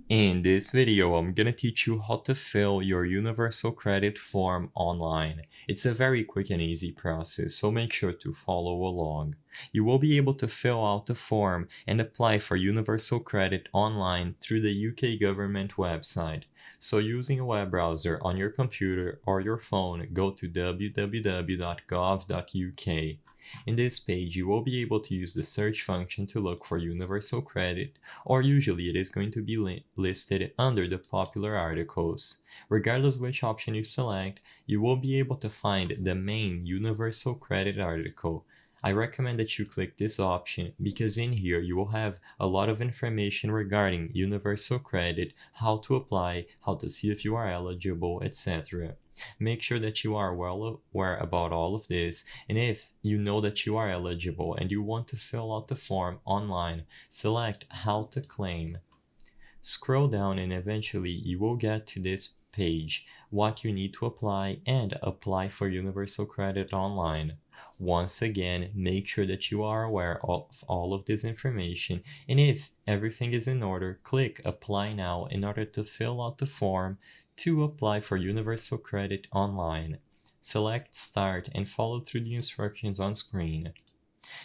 In this video, I'm gonna teach you how to fill your Universal Credit form online. It's a very quick and easy process, so make sure to follow along. You will be able to fill out the form and apply for Universal Credit online through the UK government website. So using a web browser on your computer or your phone, go to www.gov.uk. In this page, you will be able to use the search function to look for Universal Credit, or usually it is going to be listed under the popular articles. Regardless which option you select, you will be able to find the main Universal Credit article. I recommend that you click this option because in here you will have a lot of information regarding Universal Credit, how to apply, how to see if you are eligible, etc. Make sure that you are well aware about all of this, and if you know that you are eligible and you want to fill out the form online, select How to Claim. Scroll down and eventually you will get to this page, what you need to apply and apply for Universal Credit online. Once again, make sure that you are aware of all of this information, and if everything is in order, click Apply Now in order to fill out the form to apply for Universal Credit online. Select Start and follow through the instructions on screen.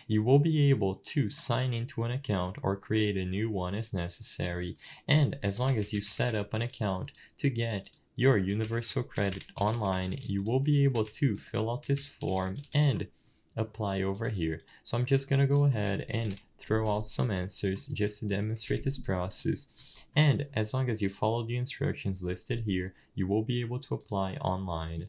You will be able to sign into an account or create a new one as necessary, and as long as you set up an account to get your Universal Credit online, you will be able to fill out this form and apply over here. So I'm just gonna go ahead and throw out some answers just to demonstrate this process. And as long as you follow the instructions listed here, you will be able to apply online.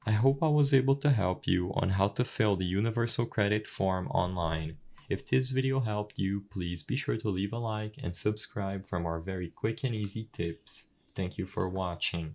I hope I was able to help you on how to fill the Universal Credit form online. If this video helped you, please be sure to leave a like and subscribe for more very quick and easy tips. Thank you for watching.